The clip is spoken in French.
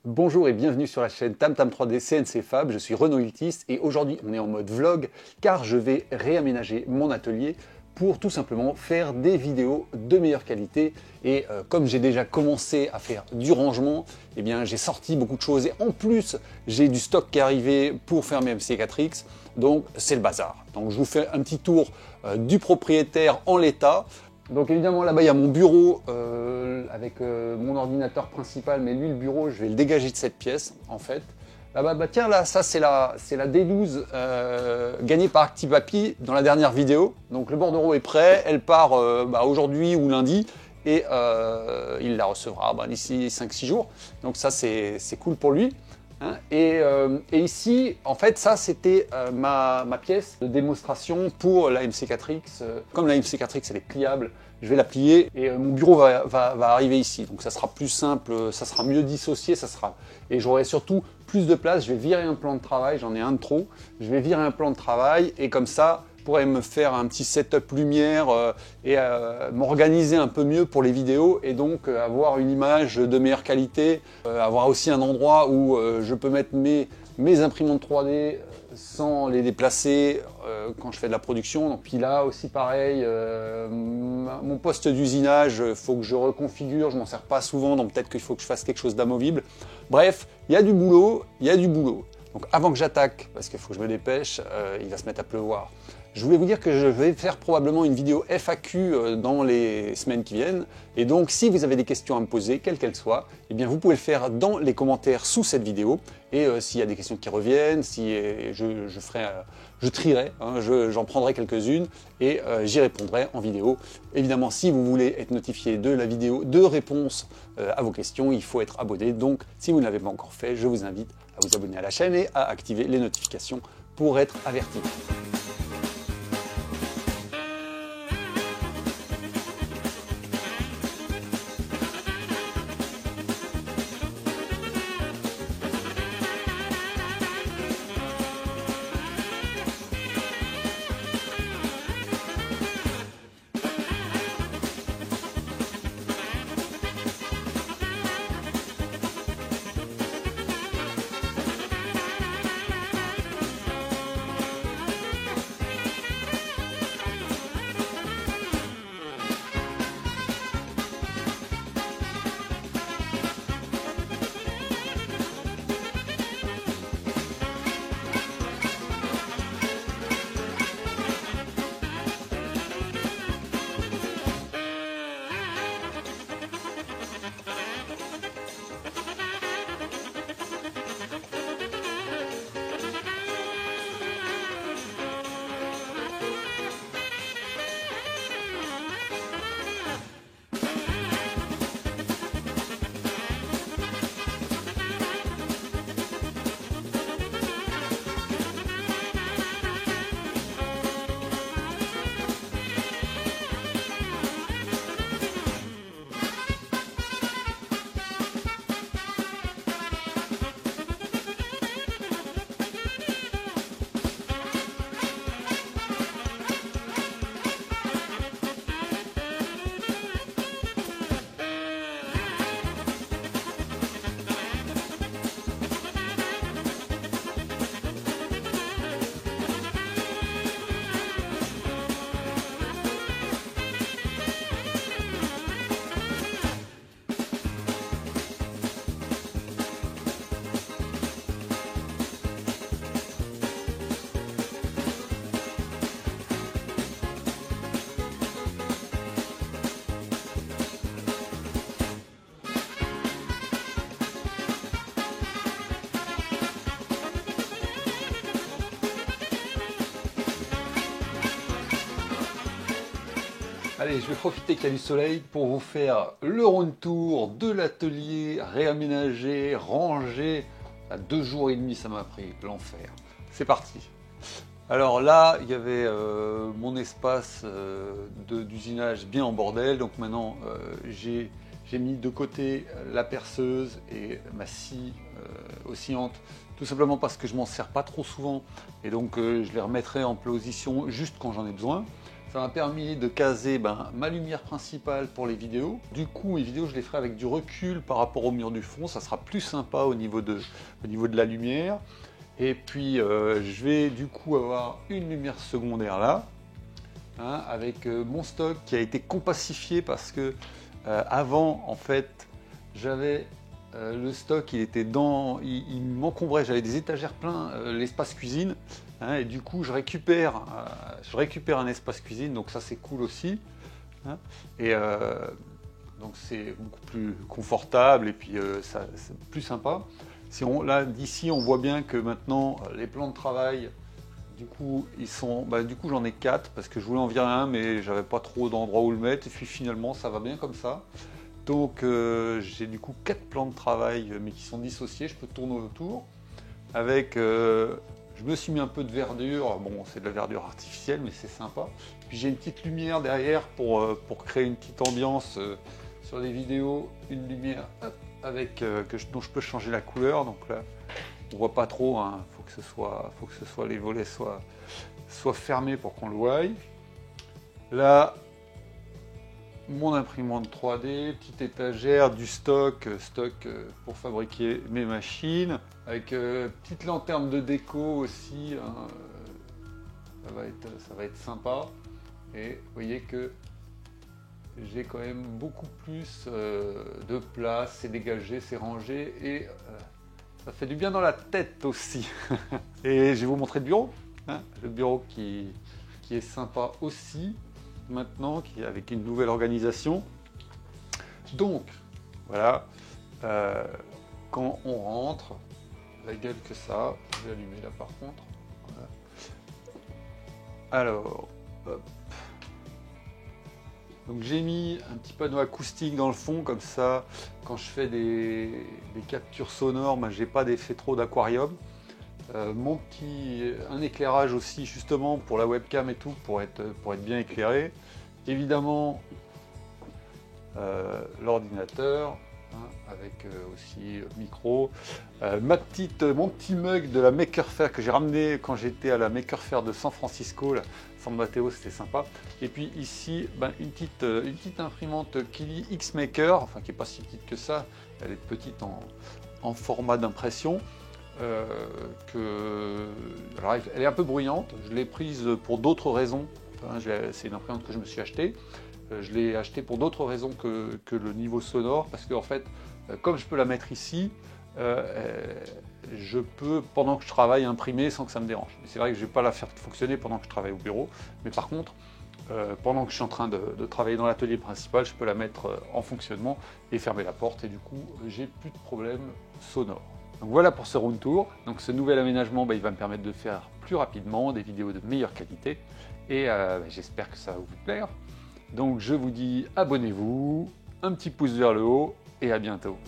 Bonjour et bienvenue sur la chaîne TamTam 3D CNC Fab, je suis Renaud Iltis et aujourd'hui on est en mode vlog car je vais réaménager mon atelier pour tout simplement faire des vidéos de meilleure qualité et comme j'ai déjà commencé à faire du rangement, eh bien j'ai sorti beaucoup de choses et en plus j'ai du stock qui est arrivé pour faire mes MC4X, donc c'est le bazar. Donc je vous fais un petit tour du propriétaire en l'état. Donc évidemment là-bas il y a mon bureau avec mon ordinateur principal, mais lui le bureau je vais le dégager de cette pièce en fait. Là-bas, bah tiens là, ça c'est la D12 gagnée par ActiveAppy dans la dernière vidéo. Donc le bordereau est prêt, elle part aujourd'hui ou lundi et il la recevra d'ici 5-6 jours. Donc ça c'est cool pour lui. Hein, et ici, en fait, ça c'était ma pièce de démonstration pour la MC4X. Comme la MC4X elle est pliable, je vais la plier et mon bureau va arriver ici. Donc ça sera plus simple, ça sera mieux dissocié, et j'aurai surtout plus de place. Je vais virer un plan de travail, j'en ai un de trop. Je vais virer un plan de travail et comme ça, je pourrais me faire un petit setup lumière et m'organiser un peu mieux pour les vidéos et donc avoir une image de meilleure qualité, avoir aussi un endroit où je peux mettre mes imprimantes 3D sans les déplacer quand je fais de la production. Donc, puis là aussi pareil, mon poste d'usinage, il faut que je reconfigure, je m'en sers pas souvent, donc peut-être qu'il faut que je fasse quelque chose d'amovible. Bref, il y a du boulot, il y a du boulot. Donc avant que j'attaque, parce qu'il faut que je me dépêche, il va se mettre à pleuvoir. Je voulais vous dire que je vais faire probablement une vidéo FAQ dans les semaines qui viennent. Et donc, si vous avez des questions à me poser, quelles qu'elles soient, eh bien, vous pouvez le faire dans les commentaires sous cette vidéo. Et s'il y a des questions qui reviennent, je trierai, hein, j'en prendrai quelques-unes et j'y répondrai en vidéo. Évidemment, si vous voulez être notifié de la vidéo de réponse à vos questions, il faut être abonné. Donc, si vous ne l'avez pas encore fait, je vous invite à vous abonner à la chaîne et à activer les notifications pour être averti. Allez, je vais profiter qu'il y a du soleil pour vous faire le round tour de l'atelier, réaménagé, rangé. À 2 jours et demi, ça m'a pris l'enfer. C'est parti. Alors là, il y avait mon espace d'usinage bien en bordel. Donc maintenant, j'ai mis de côté la perceuse et ma scie oscillante, tout simplement parce que je m'en sers pas trop souvent. Et donc, je les remettrai en position juste quand j'en ai besoin. Ça m'a permis de caser ma lumière principale pour les vidéos. Du coup, les vidéos, je les ferai avec du recul par rapport au mur du fond. Ça sera plus sympa au niveau de la lumière. Et puis, je vais du coup avoir une lumière secondaire là, hein, avec mon stock qui a été compassifié parce que avant, en fait, j'avais le stock, il m'encombrait. J'avais des étagères plein, l'espace cuisine. Hein, et du coup, je récupère un espace cuisine, donc ça c'est cool aussi. Hein, et donc c'est beaucoup plus confortable et puis c'est plus sympa. Là d'ici, on voit bien que maintenant les plans de travail, du coup, j'en ai 4 parce que je voulais en virer un, mais j'avais pas trop d'endroit où le mettre. Et puis finalement, ça va bien comme ça. Donc j'ai du coup 4 plans de travail, mais qui sont dissociés. Je peux tourner autour avec. Je me suis mis un peu de verdure, bon c'est de la verdure artificielle mais c'est sympa. Puis j'ai une petite lumière derrière pour créer une petite ambiance sur les vidéos, une lumière dont je peux changer la couleur. Donc là on voit pas trop, hein. Faut que ce soit les volets soient fermés pour qu'on le voie. Là mon imprimante 3D, petite étagère, du stock pour fabriquer mes machines, avec petite lanterne de déco aussi, hein, ça va être sympa. Et vous voyez que j'ai quand même beaucoup plus de place, c'est dégagé, c'est rangé et ça fait du bien dans la tête aussi. Et je vais vous montrer le bureau, hein, le bureau qui est sympa aussi. Maintenant, avec une nouvelle organisation. Donc, voilà, quand on rentre, la gueule que ça, je vais allumer là par contre. Voilà. Alors, hop. Donc j'ai mis un petit panneau acoustique dans le fond, comme ça, quand je fais des captures sonores, j'ai pas d'effet trop d'aquarium. Un éclairage aussi justement pour la webcam et tout, pour être bien éclairé. Évidemment l'ordinateur, hein, avec aussi micro. Mon petit mug de la Maker Faire que j'ai ramené quand j'étais à la Maker Faire de San Francisco, là, San Mateo, c'était sympa. Et puis ici, une petite imprimante Kili X-Maker, enfin qui n'est pas si petite que ça, elle est petite en format d'impression. Alors elle est un peu bruyante, je l'ai prise pour d'autres raisons, hein, c'est une imprimante que je me suis achetée, je l'ai achetée pour d'autres raisons que le niveau sonore, parce que en fait, comme je peux la mettre ici, je peux, pendant que je travaille, imprimer sans que ça me dérange. C'est vrai que je ne vais pas la faire fonctionner pendant que je travaille au bureau, mais par contre, pendant que je suis en train de travailler dans l'atelier principal, je peux la mettre en fonctionnement et fermer la porte, et du coup, j'ai plus de problème sonore. Donc voilà pour ce room tour. Donc ce nouvel aménagement, il va me permettre de faire plus rapidement des vidéos de meilleure qualité et j'espère que ça va vous plaire. Donc je vous dis abonnez-vous, un petit pouce vers le haut et à bientôt.